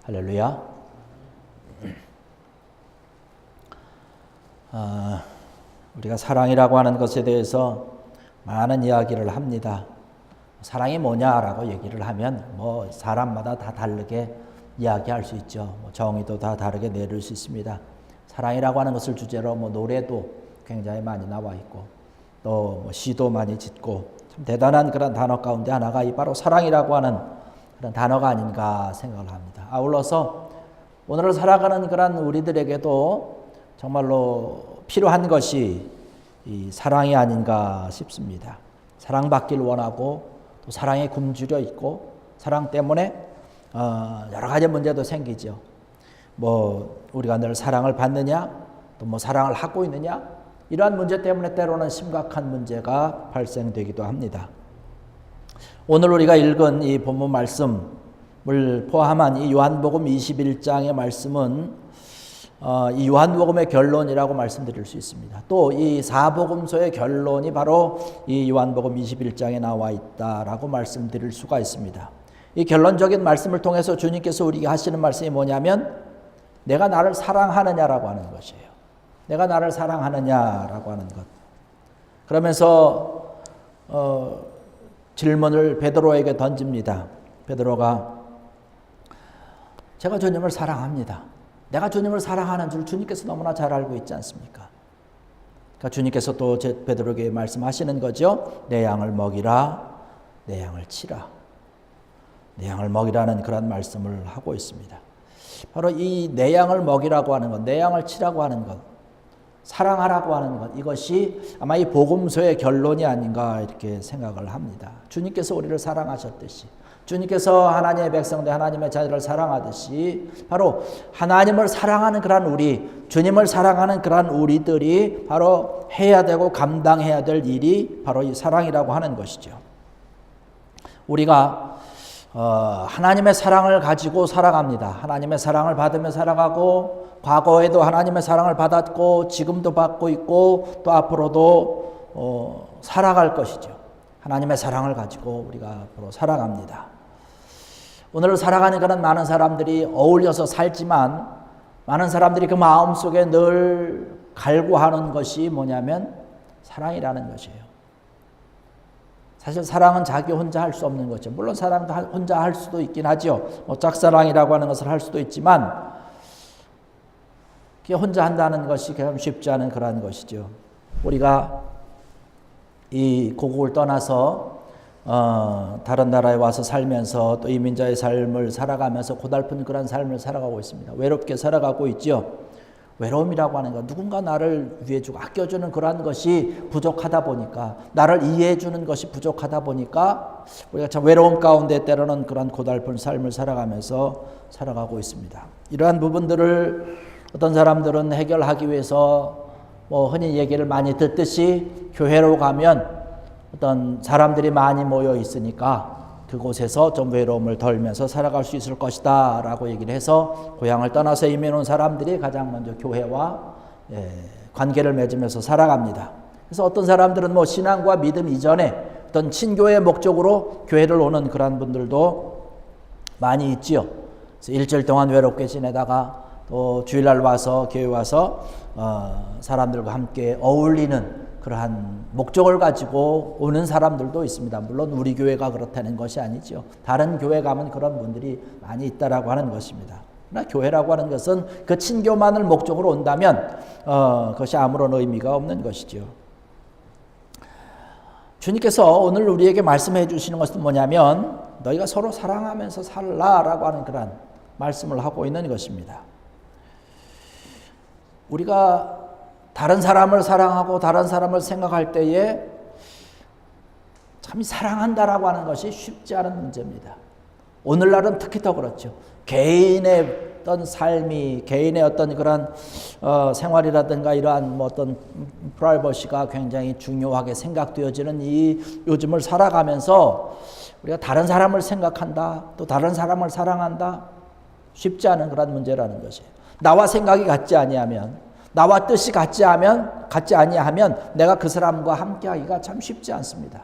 할렐루야. 우리가 사랑이라고 하는 것에 대해서 많은 이야기를 합니다. 사랑이 뭐냐라고 얘기를 하면 사람마다 다 다르게 이야기할 수 있죠. 정의도 다 다르게 내릴 수 있습니다. 사랑이라고 하는 것을 주제로 노래도 굉장히 많이 나와 있고 또 시도 많이 짓고 참 대단한 그런 단어 가운데 하나가 바로 사랑이라고 하는 그런 단어가 아닌가 생각을 합니다. 아울러서 오늘을 살아가는 그런 우리들에게도 정말로 필요한 것이 이 사랑이 아닌가 싶습니다. 사랑받길 원하고 또 사랑에 굶주려 있고 사랑 때문에 여러 가지 문제도 생기죠. 우리가 늘 사랑을 받느냐, 또 사랑을 하고 있느냐, 이러한 문제 때문에 때로는 심각한 문제가 발생되기도 합니다. 오늘 우리가 읽은 이 본문 말씀을 포함한 이 요한복음 21장의 말씀은 이 요한복음의 결론이라고 말씀드릴 수 있습니다. 또 이 사복음서의 결론이 바로 이 요한복음 21장에 나와 있다라고 말씀드릴 수가 있습니다. 이 결론적인 말씀을 통해서 주님께서 우리에게 하시는 말씀이 뭐냐면 내가 나를 사랑하느냐라고 하는 것이에요. 내가 나를 사랑하느냐라고 하는 것. 그러면서 질문을 베드로에게 던집니다. 베드로가 제가 주님을 사랑합니다. 내가 주님을 사랑하는 줄 주님께서 너무나 잘 알고 있지 않습니까? 그러니까 주님께서 또 베드로에게 말씀하시는 거죠. 내 양을 먹이라, 내 양을 치라. 내 양을 먹이라는 그런 말씀을 하고 있습니다. 바로 이 내 양을 먹이라고 하는 것, 내 양을 치라고 하는 것, 사랑하라고 하는 것, 이것이 아마 이 복음서의 결론이 아닌가 이렇게 생각을 합니다. 주님께서 우리를 사랑하셨듯이, 주님께서 하나님의 백성들, 하나님의 자녀를 사랑하듯이 바로 하나님을 사랑하는 그런 우리, 주님을 사랑하는 그런 우리들이 바로 해야 되고 감당해야 될 일이 바로 이 사랑이라고 하는 것이죠. 우리가 하나님의 사랑을 가지고 살아갑니다. 하나님의 사랑을 받으며 살아가고 과거에도 하나님의 사랑을 받았고 지금도 받고 있고 또 앞으로도 살아갈 것이죠. 하나님의 사랑을 가지고 우리가 앞으로 살아갑니다. 오늘 살아가는 그런 많은 사람들이 어울려서 살지만 많은 사람들이 그 마음속에 늘 갈구하는 것이 뭐냐면 사랑이라는 것이에요. 사실 사랑은 자기 혼자 할 수 없는 거죠. 물론 사랑도 혼자 할 수도 있긴 하죠. 짝사랑이라고 하는 것을 할 수도 있지만 그게 혼자 한다는 것이 그냥 쉽지 않은 그러한 것이죠. 우리가 이 고국을 떠나서 다른 나라에 와서 살면서 또 이민자의 삶을 살아가면서 고달픈 그런 삶을 살아가고 있습니다. 외롭게 살아가고 있죠. 외로움이라고 하는 것, 누군가 나를 위해주고 아껴주는 그러한 것이 부족하다 보니까, 나를 이해해주는 것이 부족하다 보니까 우리가 참 외로움 가운데 때로는 그런 고달픈 삶을 살아가면서 살아가고 있습니다. 이러한 부분들을 어떤 사람들은 해결하기 위해서 흔히 얘기를 많이 듣듯이 교회로 가면 어떤 사람들이 많이 모여 있으니까 그곳에서 좀 외로움을 덜면서 살아갈 수 있을 것이다 라고 얘기를 해서 고향을 떠나서 이민 온 사람들이 가장 먼저 교회와 관계를 맺으면서 살아갑니다. 그래서 어떤 사람들은 신앙과 믿음 이전에 어떤 친교의 목적으로 교회를 오는 그런 분들도 많이 있지요. 그래서 일주일 동안 외롭게 지내다가 또 주일날 와서 교회 와서 사람들과 함께 어울리는 그러한 목적을 가지고 오는 사람들도 있습니다. 물론 우리 교회가 그렇다는 것이 아니죠. 다른 교회 가면 그런 분들이 많이 있다라고 하는 것입니다. 그러나 교회라고 하는 것은 그 친교만을 목적으로 온다면 그것이 아무런 의미가 없는 것이죠. 주님께서 오늘 우리에게 말씀해 주시는 것은 뭐냐면 너희가 서로 사랑하면서 살라라고 하는 그런 말씀을 하고 있는 것입니다. 우리가 다른 사람을 사랑하고 다른 사람을 생각할 때에 참 사랑한다라고 하는 것이 쉽지 않은 문제입니다. 오늘날은 특히 더 그렇죠. 개인의 어떤 삶이, 개인의 어떤 그런 생활이라든가 이러한 어떤 프라이버시가 굉장히 중요하게 생각되어지는 이 요즘을 살아가면서 우리가 다른 사람을 생각한다, 또 다른 사람을 사랑한다, 쉽지 않은 그런 문제라는 것이에요. 나와 생각이 같지 아니하면, 나와 뜻이 같지 아니하면 내가 그 사람과 함께하기가 참 쉽지 않습니다.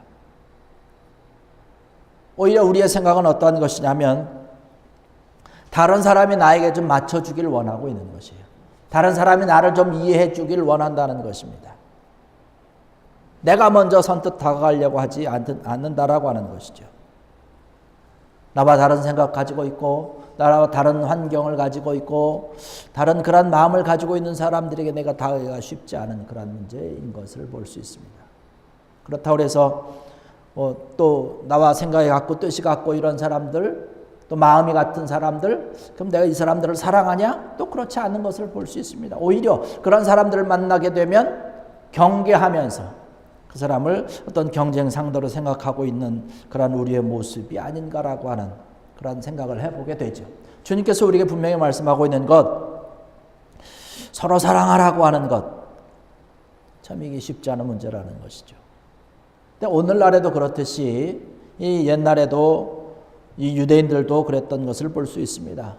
오히려 우리의 생각은 어떠한 것이냐면 다른 사람이 나에게 좀 맞춰주길 원하고 있는 것이에요. 다른 사람이 나를 좀 이해해 주길 원한다는 것입니다. 내가 먼저 선뜻 다가가려고 하지 않는다라고 하는 것이죠. 나와 다른 생각 가지고 있고 나와 다른 환경을 가지고 있고 다른 그런 마음을 가지고 있는 사람들에게 내가 다가가기가 쉽지 않은 그런 문제인 것을 볼 수 있습니다. 그렇다고 해서 또 나와 생각이 같고 뜻이 같고 이런 사람들 또 마음이 같은 사람들 그럼 내가 이 사람들을 사랑하냐? 또 그렇지 않은 것을 볼 수 있습니다. 오히려 그런 사람들을 만나게 되면 경계하면서 그 사람을 어떤 경쟁 상대로 생각하고 있는 그런 우리의 모습이 아닌가라고 하는 그런 생각을 해보게 되죠. 주님께서 우리에게 분명히 말씀하고 있는 것, 서로 사랑하라고 하는 것, 참 이게 쉽지 않은 문제라는 것이죠. 근데 오늘날에도 그렇듯이 이 옛날에도 이 유대인들도 그랬던 것을 볼 수 있습니다.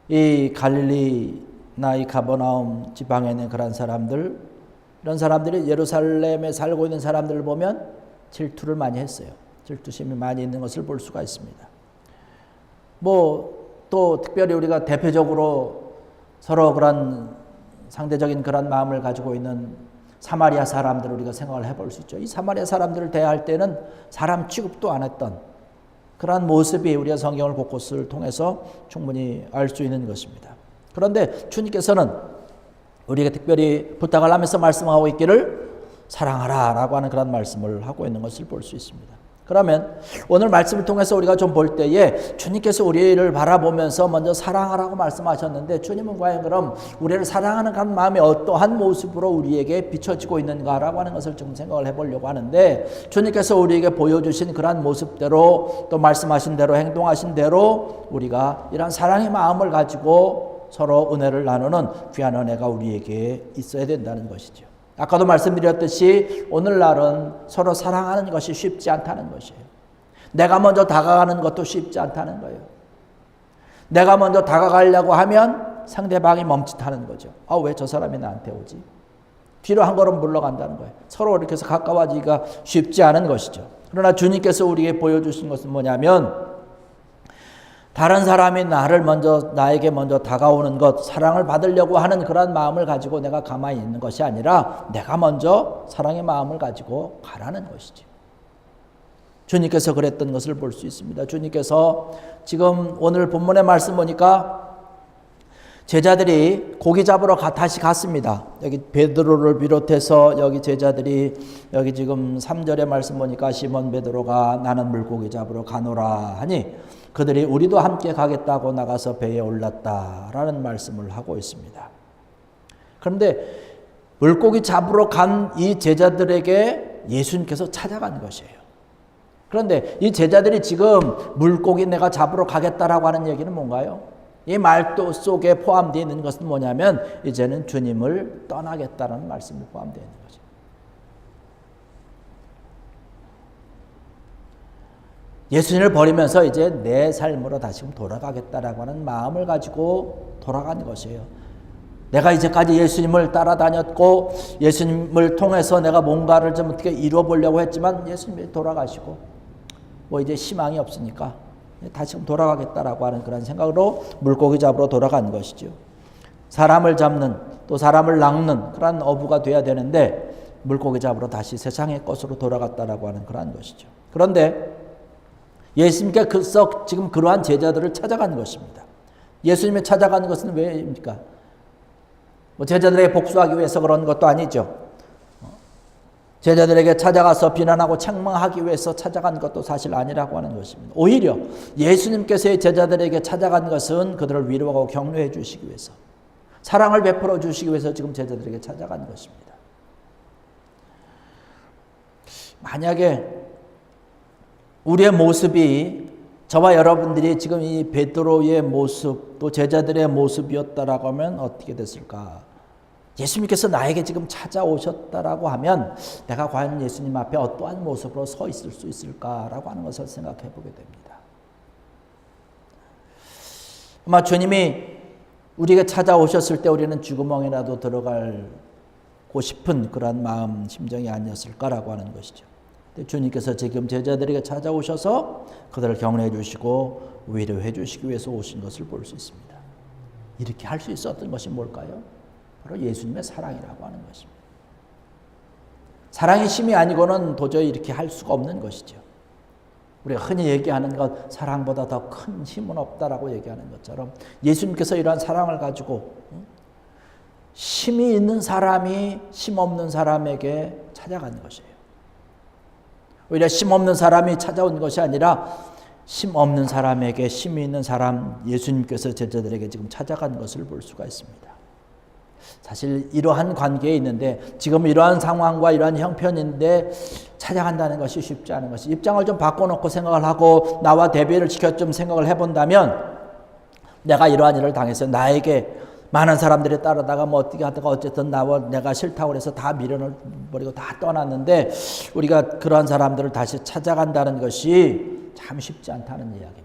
이 갈릴리나 이 가버나움 지방에 있는 그런 사람들, 이런 사람들이 예루살렘에 살고 있는 사람들을 보면 질투를 많이 했어요. 질투심이 많이 있는 것을 볼 수가 있습니다. 또 특별히 우리가 대표적으로 서로 그런 상대적인 그런 마음을 가지고 있는 사마리아 사람들을 우리가 생각을 해볼 수 있죠. 이 사마리아 사람들을 대할 때는 사람 취급도 안 했던 그런 모습이 우리가 성경을 곳곳을 통해서 충분히 알 수 있는 것입니다. 그런데 주님께서는 우리에게 특별히 부탁을 하면서 말씀하고 있기를 사랑하라 라고 하는 그런 말씀을 하고 있는 것을 볼 수 있습니다. 그러면 오늘 말씀을 통해서 우리가 좀 볼 때에 주님께서 우리를 바라보면서 먼저 사랑하라고 말씀하셨는데 주님은 과연 그럼 우리를 사랑하는 그런 마음이 어떠한 모습으로 우리에게 비춰지고 있는가라고 하는 것을 좀 생각을 해보려고 하는데 주님께서 우리에게 보여주신 그런 모습대로 또 말씀하신 대로 행동하신 대로 우리가 이런 사랑의 마음을 가지고 서로 은혜를 나누는 귀한 은혜가 우리에게 있어야 된다는 것이죠. 아까도 말씀드렸듯이 오늘날은 서로 사랑하는 것이 쉽지 않다는 것이에요. 내가 먼저 다가가는 것도 쉽지 않다는 거예요. 내가 먼저 다가가려고 하면 상대방이 멈칫하는 거죠. 왜 저 사람이 나한테 오지? 뒤로 한 걸음 물러간다는 거예요. 서로 이렇게 해서 가까워지기가 쉽지 않은 것이죠. 그러나 주님께서 우리에게 보여주신 것은 뭐냐면 다른 사람이 나에게 먼저 다가오는 것, 사랑을 받으려고 하는 그런 마음을 가지고 내가 가만히 있는 것이 아니라 내가 먼저 사랑의 마음을 가지고 가라는 것이지. 주님께서 그랬던 것을 볼 수 있습니다. 주님께서 지금 오늘 본문의 말씀 보니까 제자들이 고기 잡으러 다시 갔습니다. 여기 베드로를 비롯해서 여기 제자들이 여기 지금 3절의 말씀 보니까 시몬 베드로가 나는 물고기 잡으러 가노라 하니 그들이 우리도 함께 가겠다고 나가서 배에 올랐다라는 말씀을 하고 있습니다. 그런데 물고기 잡으러 간 이 제자들에게 예수님께서 찾아간 것이에요. 그런데 이 제자들이 지금 물고기 내가 잡으러 가겠다라고 하는 얘기는 뭔가요? 이 말도 속에 포함되어 있는 것은 뭐냐면 이제는 주님을 떠나겠다는 말씀이 포함되어 있는 거죠. 예수님을 버리면서 이제 내 삶으로 다시 돌아가겠다라고 하는 마음을 가지고 돌아간 것이에요. 내가 이제까지 예수님을 따라다녔고 예수님을 통해서 내가 뭔가를 좀 어떻게 이루어보려고 했지만 예수님이 돌아가시고 이제 희망이 없으니까 다시 돌아가겠다라고 하는 그런 생각으로 물고기 잡으러 돌아간 것이죠. 사람을 잡는 또 사람을 낚는 그런 어부가 돼야 되는데 물고기 잡으러 다시 세상의 것으로 돌아갔다라고 하는 그런 것이죠. 그런데 예수님께서 지금 그러한 제자들을 찾아간 것입니다. 예수님이 찾아가는 것은 왜입니까? 제자들에게 복수하기 위해서 그런 것도 아니죠. 제자들에게 찾아가서 비난하고 책망하기 위해서 찾아간 것도 사실 아니라고 하는 것입니다. 오히려 예수님께서의 제자들에게 찾아간 것은 그들을 위로하고 격려해 주시기 위해서 사랑을 베풀어 주시기 위해서 지금 제자들에게 찾아간 것입니다. 만약에 우리의 모습이 저와 여러분들이 지금 이 베드로의 모습 또 제자들의 모습이었다라고 하면 어떻게 됐을까? 예수님께서 나에게 지금 찾아오셨다라고 하면 내가 과연 예수님 앞에 어떠한 모습으로 서 있을 수 있을까라고 하는 것을 생각해 보게 됩니다. 아마 주님이 우리에게 찾아오셨을 때 우리는 쥐구멍이라도 들어가고 싶은 그런 마음 심정이 아니었을까라고 하는 것이죠. 주님께서 지금 제자들에게 찾아오셔서 그들을 격려해 주시고 위로해 주시기 위해서 오신 것을 볼 수 있습니다. 이렇게 할 수 있었던 것이 뭘까요? 바로 예수님의 사랑이라고 하는 것입니다. 사랑이 힘이 아니고는 도저히 이렇게 할 수가 없는 것이죠. 우리가 흔히 얘기하는 것, 사랑보다 더 큰 힘은 없다라고 얘기하는 것처럼 예수님께서 이러한 사랑을 가지고 힘이 있는 사람이 힘 없는 사람에게 찾아간 것이에요. 오히려 힘 없는 사람이 찾아온 것이 아니라 힘 없는 사람에게 힘이 있는 사람 예수님께서 제자들에게 지금 찾아간 것을 볼 수가 있습니다. 사실 이러한 관계에 있는데 지금 이러한 상황과 이러한 형편인데 찾아간다는 것이 쉽지 않은 것이, 입장을 좀 바꿔놓고 생각을 하고 나와 대비를 시켜 좀 생각을 해본다면, 내가 이러한 일을 당해서 나에게 많은 사람들이 따르다가 뭐 어떻게 하다가 어쨌든 내가 싫다고 해서 다 밀어버리고 다 떠났는데 우리가 그러한 사람들을 다시 찾아간다는 것이 참 쉽지 않다는 이야기입니다.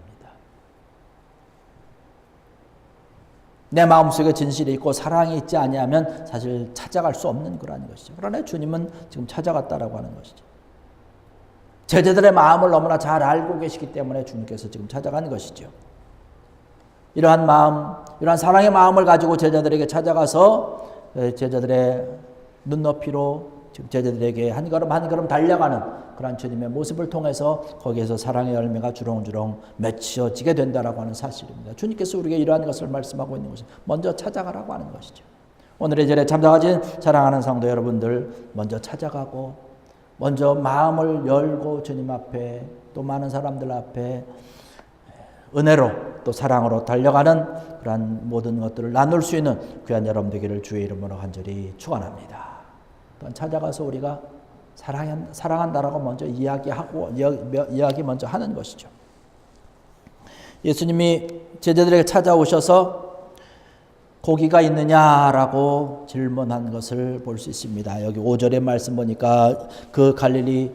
내 마음속에 진실이 있고 사랑이 있지 아니하면 사실 찾아갈 수 없는 그러한 것이죠. 그러나 주님은 지금 찾아갔다라고 하는 것이죠. 제자들의 마음을 너무나 잘 알고 계시기 때문에 주님께서 지금 찾아간 것이죠. 이러한 마음, 이러한 사랑의 마음을 가지고 제자들에게 찾아가서 제자들의 눈높이로 지금 제자들에게 한 걸음 한 걸음 달려가는 그러한 주님의 모습을 통해서 거기에서 사랑의 열매가 주렁주렁 맺혀지게 된다라고 하는 사실입니다. 주님께서 우리에게 이러한 것을 말씀하고 있는 것이 먼저 찾아가라고 하는 것이죠. 오늘의 절에 참석하신 사랑하는 성도 여러분들, 먼저 찾아가고 먼저 마음을 열고 주님 앞에 또 많은 사람들 앞에 은혜로 또 사랑으로 달려가는 그러한 모든 것들을 나눌 수 있는 귀한 여러분 되기를 주의 이름으로 간절히 축원합니다. 또한 찾아가서 우리가 사랑한다라고 먼저 이야기 먼저 하는 것이죠. 예수님이 제자들에게 찾아오셔서 고기가 있느냐라고 질문한 것을 볼 수 있습니다. 여기 5절의 말씀 보니까 그 갈릴리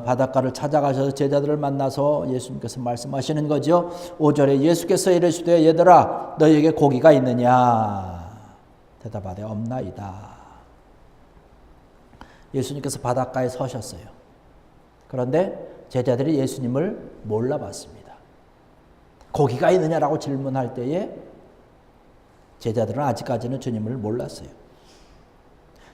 바닷가를 찾아가셔서 제자들을 만나서 예수님께서 말씀하시는 거죠. 5절에 예수께서 이르시되 얘들아 너희에게 고기가 있느냐 대답하되 없나이다. 예수님께서 바닷가에 서셨어요. 그런데 제자들이 예수님을 몰라봤습니다. 고기가 있느냐라고 질문할 때에 제자들은 아직까지는 주님을 몰랐어요.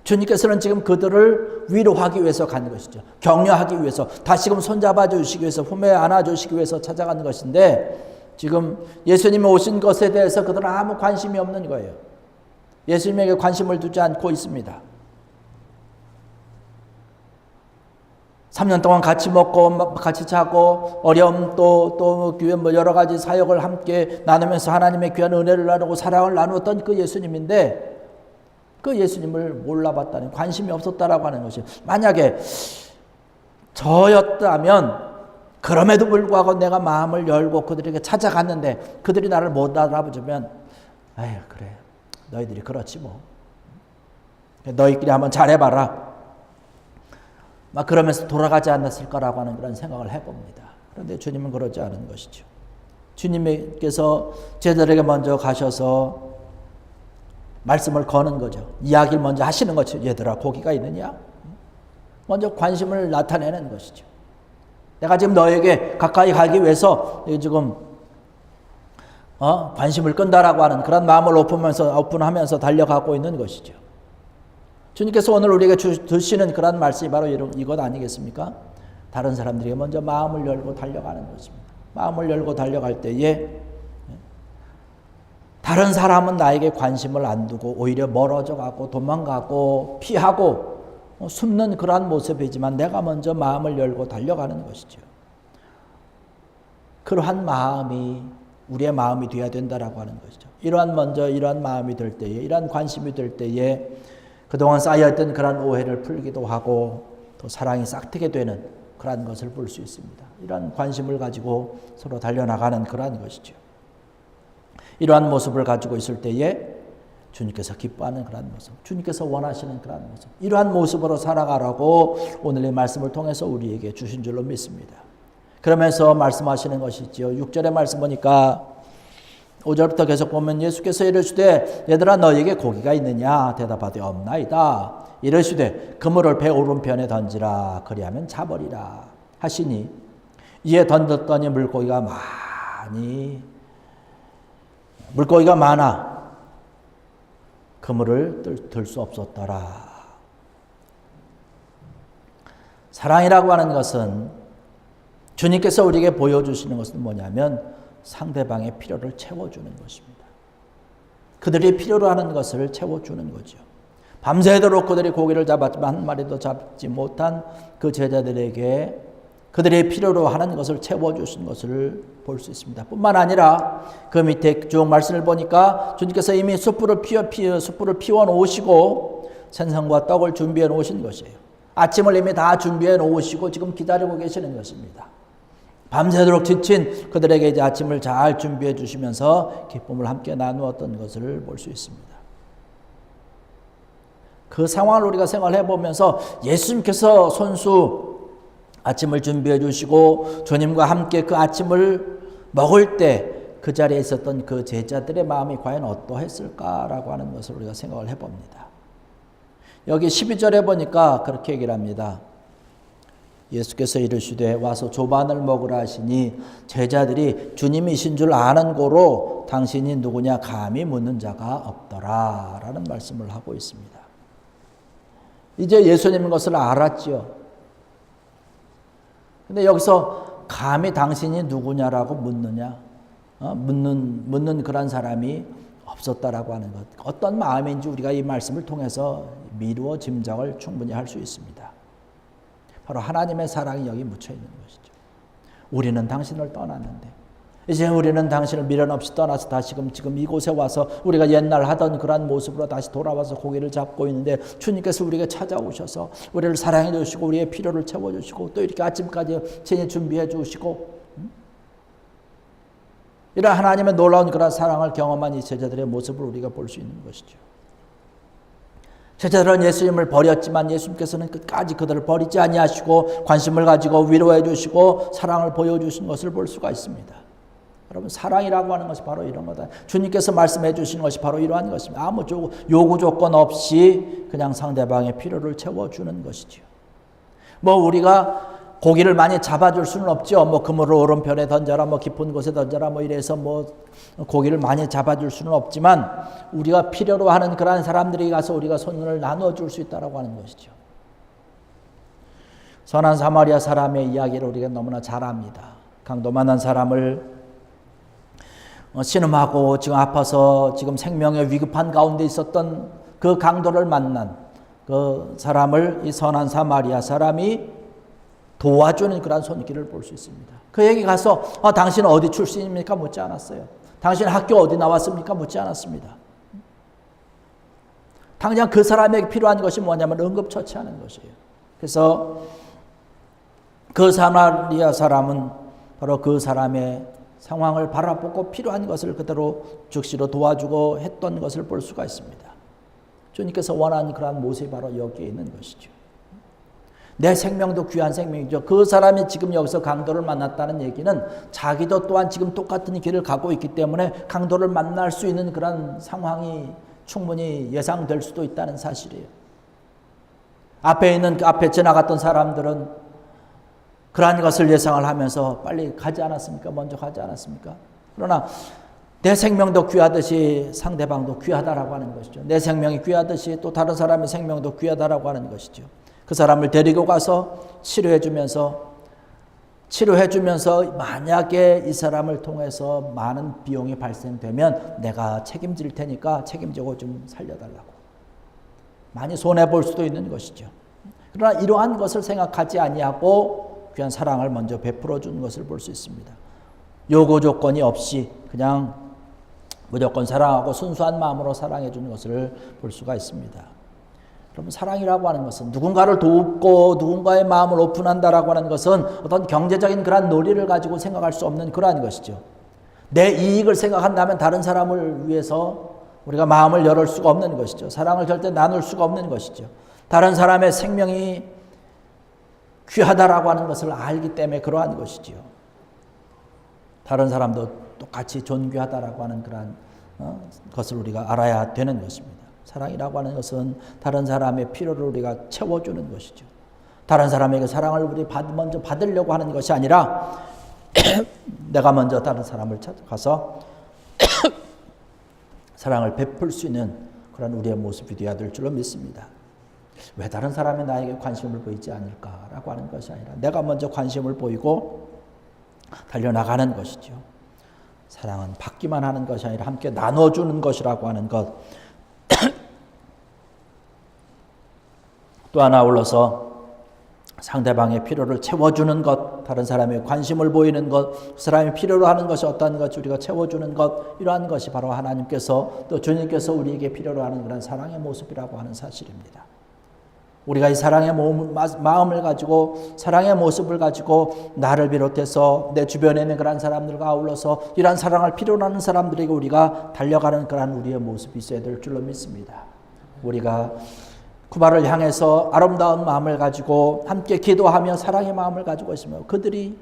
주님께서는 지금 그들을 위로하기 위해서 간 것이죠. 격려하기 위해서, 다시금 손잡아 주시기 위해서, 품에 안아 주시기 위해서 찾아간 것인데 지금 예수님이 오신 것에 대해서 그들은 아무 관심이 없는 거예요. 예수님에게 관심을 두지 않고 있습니다. 3년 동안 같이 먹고 같이 자고 어려움 또 여러 가지 사역을 함께 나누면서 하나님의 귀한 은혜를 나누고 사랑을 나누었던 그 예수님인데 그 예수님을 몰라봤다는, 관심이 없었다라고 하는 것이, 만약에 저였다면 그럼에도 불구하고 내가 마음을 열고 그들에게 찾아갔는데 그들이 나를 못 알아보면 아유 그래 너희들이 그렇지 뭐 너희끼리 한번 잘해봐라 막 그러면서 돌아가지 않았을 거라고 하는 그런 생각을 해봅니다. 그런데 주님은 그러지 않은 것이죠. 주님께서 제자들에게 먼저 가셔서 말씀을 거는 거죠. 이야기를 먼저 하시는 거죠. 얘들아 고기가 있느냐? 먼저 관심을 나타내는 것이죠. 내가 지금 너에게 가까이 가기 위해서 지금 관심을 끈다라고 하는 그런 마음을 오픈하면서 달려가고 있는 것이죠. 주님께서 오늘 우리에게 주시는 그런 말씀이 바로 이것 아니겠습니까? 다른 사람들에게 먼저 마음을 열고 달려가는 것입니다. 마음을 열고 달려갈 때에 다른 사람은 나에게 관심을 안 두고 오히려 멀어져 가고 도망가고 피하고 숨는 그러한 모습이지만 내가 먼저 마음을 열고 달려가는 것이죠. 그러한 마음이 우리의 마음이 되어야 된다라고 하는 것이죠. 이러한 마음이 될 때에, 이러한 관심이 될 때에 그동안 쌓여있던 그런 오해를 풀기도 하고 또 사랑이 싹트게 되는 그러한 것을 볼 수 있습니다. 이러한 관심을 가지고 서로 달려나가는 그러한 것이죠. 이러한 모습을 가지고 있을 때에 주님께서 기뻐하는 그러한 모습, 주님께서 원하시는 그러한 모습, 이러한 모습으로 살아가라고 오늘의 말씀을 통해서 우리에게 주신 줄로 믿습니다. 그러면서 말씀하시는 것이지요. 6절의 말씀 보니까 5절부터 계속 보면 예수께서 이르시되 얘들아 너희에게 고기가 있느냐 대답하되 없나이다. 이르시되 그물을 배 오른편에 던지라 그리하면 잡으리라 하시니 이에 던졌더니 물고기가 많이 물고기가 많아 그물을 들 수 없었더라. 사랑이라고 하는 것은 주님께서 우리에게 보여주시는 것은 뭐냐면 상대방의 필요를 채워주는 것입니다. 그들이 필요로 하는 것을 채워주는 거죠. 밤새도록 그들이 고기를 잡았지만 한 마리도 잡지 못한 그 제자들에게 그들의 필요로 하는 것을 채워주신 것을 볼 수 있습니다. 뿐만 아니라 그 밑에 쭉 말씀을 보니까 주님께서 이미 숯불을 피워 놓으시고 생선과 떡을 준비해 놓으신 것이에요. 아침을 이미 다 준비해 놓으시고 지금 기다리고 계시는 것입니다. 밤새도록 지친 그들에게 이제 아침을 잘 준비해 주시면서 기쁨을 함께 나누었던 것을 볼 수 있습니다. 그 상황을 우리가 생활해 보면서 예수님께서 손수 아침을 준비해 주시고 주님과 함께 그 아침을 먹을 때 그 자리에 있었던 그 제자들의 마음이 과연 어떠했을까라고 하는 것을 우리가 생각을 해봅니다. 여기 12절에 보니까 그렇게 얘기를 합니다. 예수께서 이르시되 와서 조반을 먹으라 하시니 제자들이 주님이신 줄 아는 고로 당신이 누구냐 감히 묻는 자가 없더라 라는 말씀을 하고 있습니다. 이제 예수님인 것을 알았지요. 근데 여기서 감히 당신이 누구냐라고 묻느냐, 묻는 그런 사람이 없었다라고 하는 것. 어떤 마음인지 우리가 이 말씀을 통해서 미루어 짐작을 충분히 할 수 있습니다. 바로 하나님의 사랑이 여기 묻혀 있는 것이죠. 우리는 당신을 떠났는데 이제 우리는 당신을 미련 없이 떠나서 다시금 지금 이곳에 와서 우리가 옛날 하던 그러한 모습으로 다시 돌아와서 고기를 잡고 있는데 주님께서 우리에게 찾아오셔서 우리를 사랑해 주시고 우리의 필요를 채워 주시고 또 이렇게 아침까지 진히 준비해 주시고 이런 하나님의 놀라운 그런 사랑을 경험한 이 제자들의 모습을 우리가 볼 수 있는 것이죠. 제자들은 예수님을 버렸지만 예수님께서는 끝까지 그들을 버리지 아니하시고 관심을 가지고 위로해 주시고 사랑을 보여주신 것을 볼 수가 있습니다. 여러분 사랑이라고 하는 것이 바로 이런 거다. 주님께서 말씀해 주시는 것이 바로 이러한 것입니다. 아무 요구 조건 없이 그냥 상대방의 필요를 채워주는 것이죠. 뭐 우리가 고기를 많이 잡아줄 수는 없죠. 뭐 그물을 오른편에 던져라, 뭐 깊은 곳에 던져라, 뭐 이래서 뭐 고기를 많이 잡아줄 수는 없지만 우리가 필요로 하는 그러한 사람들이 가서 우리가 손을 나눠줄 수 있다라고 하는 것이죠. 선한 사마리아 사람의 이야기를 우리가 너무나 잘 압니다. 강도 만난 사람을 신음하고 지금 아파서 지금 생명의 위급한 가운데 있었던 그 강도를 만난 그 사람을 이 선한 사마리아 사람이 도와주는 그런 손길을 볼 수 있습니다. 그에게 가서 당신은 어디 출신입니까? 묻지 않았어요. 당신 학교 어디 나왔습니까? 묻지 않았습니다. 당장 그 사람에게 필요한 것이 뭐냐면 응급처치하는 것이에요. 그래서 그 사마리아 사람은 바로 그 사람의 상황을 바라보고 필요한 것을 그대로 즉시로 도와주고 했던 것을 볼 수가 있습니다. 주님께서 원하는 그런 모습이 바로 여기에 있는 것이죠. 내 생명도 귀한 생명이죠. 그 사람이 지금 여기서 강도를 만났다는 얘기는 자기도 또한 지금 똑같은 길을 가고 있기 때문에 강도를 만날 수 있는 그런 상황이 충분히 예상될 수도 있다는 사실이에요. 앞에 지나갔던 사람들은 그러한 것을 예상을 하면서 빨리 가지 않았습니까? 먼저 가지 않았습니까? 그러나 내 생명도 귀하듯이 상대방도 귀하다라고 하는 것이죠. 내 생명이 귀하듯이 또 다른 사람의 생명도 귀하다라고 하는 것이죠. 그 사람을 데리고 가서 치료해주면서 만약에 이 사람을 통해서 많은 비용이 발생되면 내가 책임질 테니까 책임지고 좀 살려달라고. 많이 손해볼 수도 있는 것이죠. 그러나 이러한 것을 생각하지 아니하고 귀한 사랑을 먼저 베풀어 준 것을 볼 수 있습니다. 요구 조건이 없이 그냥 무조건 사랑하고 순수한 마음으로 사랑해 주는 것을 볼 수가 있습니다. 여러분 사랑이라고 하는 것은 누군가를 돕고 누군가의 마음을 오픈한다라고 하는 것은 어떤 경제적인 그런 논리를 가지고 생각할 수 없는 그러한 것이죠. 내 이익을 생각한다면 다른 사람을 위해서 우리가 마음을 열을 수가 없는 것이죠. 사랑을 절대 나눌 수가 없는 것이죠. 다른 사람의 생명이 귀하다라고 하는 것을 알기 때문에 그러한 것이지요. 다른 사람도 똑같이 존귀하다라고 하는 그러한 것을 우리가 알아야 되는 것입니다. 사랑이라고 하는 것은 다른 사람의 필요를 우리가 채워주는 것이죠. 다른 사람에게 사랑을 우리 먼저 받으려고 하는 것이 아니라 내가 먼저 다른 사람을 찾아가서 사랑을 베풀 수 있는 그런 우리의 모습이 되어야 될 줄로 믿습니다. 왜 다른 사람이 나에게 관심을 보이지 않을까라고 하는 것이 아니라 내가 먼저 관심을 보이고 달려나가는 것이죠. 사랑은 받기만 하는 것이 아니라 함께 나눠주는 것이라고 하는 것. 또 하나 올라서 상대방의 필요를 채워주는 것, 다른 사람의 관심을 보이는 것, 그 사람이 필요로 하는 것이 어떤 것이 우리가 채워주는 것, 이러한 것이 바로 하나님께서 또 주님께서 우리에게 필요로 하는 그런 사랑의 모습이라고 하는 사실입니다. 우리가 이 사랑의 마음을 가지고 사랑의 모습을 가지고 나를 비롯해서 내 주변에 있는 그런 사람들과 아울러서 이러한 사랑을 필요로 하는 사람들에게 우리가 달려가는 그런 우리의 모습이 있어야 될 줄로 믿습니다. 우리가 쿠바를 향해서 아름다운 마음을 가지고 함께 기도하며 사랑의 마음을 가지고 있으며 그들이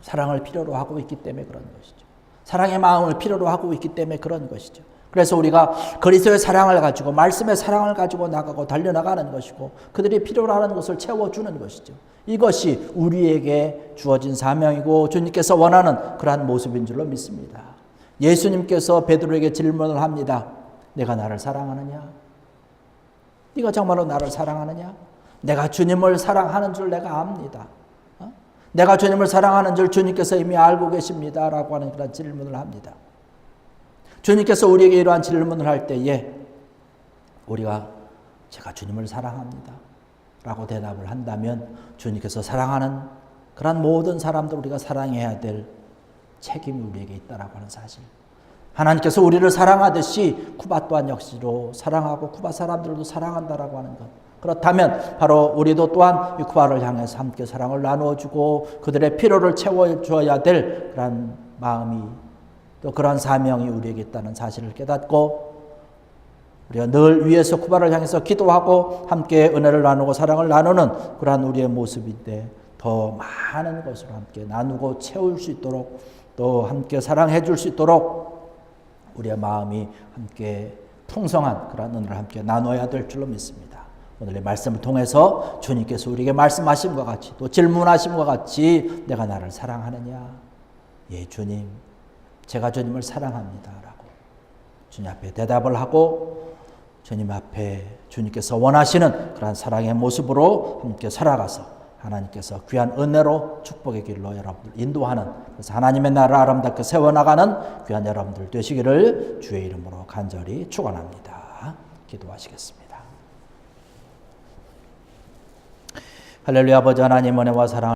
사랑을 필요로 하고 있기 때문에 그런 것이죠. 사랑의 마음을 필요로 하고 있기 때문에 그런 것이죠. 그래서 우리가 그리스도의 사랑을 가지고 말씀의 사랑을 가지고 나가고 달려나가는 것이고 그들이 필요로 하는 것을 채워주는 것이죠. 이것이 우리에게 주어진 사명이고 주님께서 원하는 그러한 모습인 줄로 믿습니다. 예수님께서 베드로에게 질문을 합니다. 내가 나를 사랑하느냐? 네가 정말로 나를 사랑하느냐? 내가 주님을 사랑하는 줄 내가 압니다. 내가 주님을 사랑하는 줄 주님께서 이미 알고 계십니다라고 하는 그런 질문을 합니다. 주님께서 우리에게 이러한 질문을 할 때에 우리가 제가 주님을 사랑합니다 라고 대답을 한다면 주님께서 사랑하는 그런 모든 사람들 우리가 사랑해야 될 책임이 우리에게 있다라고 하는 사실. 하나님께서 우리를 사랑하듯이 쿠바 또한 역시로 사랑하고 쿠바 사람들도 사랑한다라고 하는 것. 그렇다면 바로 우리도 또한 이 쿠바를 향해서 함께 사랑을 나누어주고 그들의 필요를 채워줘야 될 그런 마음이 또 그런 사명이 우리에게 있다는 사실을 깨닫고 우리가 늘 위에서 쿠바를 향해서 기도하고 함께 은혜를 나누고 사랑을 나누는 그러한 우리의 모습인데 더 많은 것을 함께 나누고 채울 수 있도록 또 함께 사랑해 줄 수 있도록 우리의 마음이 함께 풍성한 그런 은혜를 함께 나눠야 될 줄로 믿습니다. 오늘의 말씀을 통해서 주님께서 우리에게 말씀하심과 같이 또 질문하심과 같이 내가 나를 사랑하느냐? 예, 주님. 제가 주님을 사랑합니다. 라고 주님 앞에 대답을 하고 주님 앞에 주님께서 원하시는 그런 사랑의 모습으로 함께 살아가서 하나님께서 귀한 은혜로 축복의 길로 여러분들 인도하는 그래서 하나님의 나라를 아름답게 세워나가는 귀한 여러분들 되시기를 주의 이름으로 간절히 축원합니다. 기도하시겠습니다. 할렐루야. 아버지 하나님 은혜와 사랑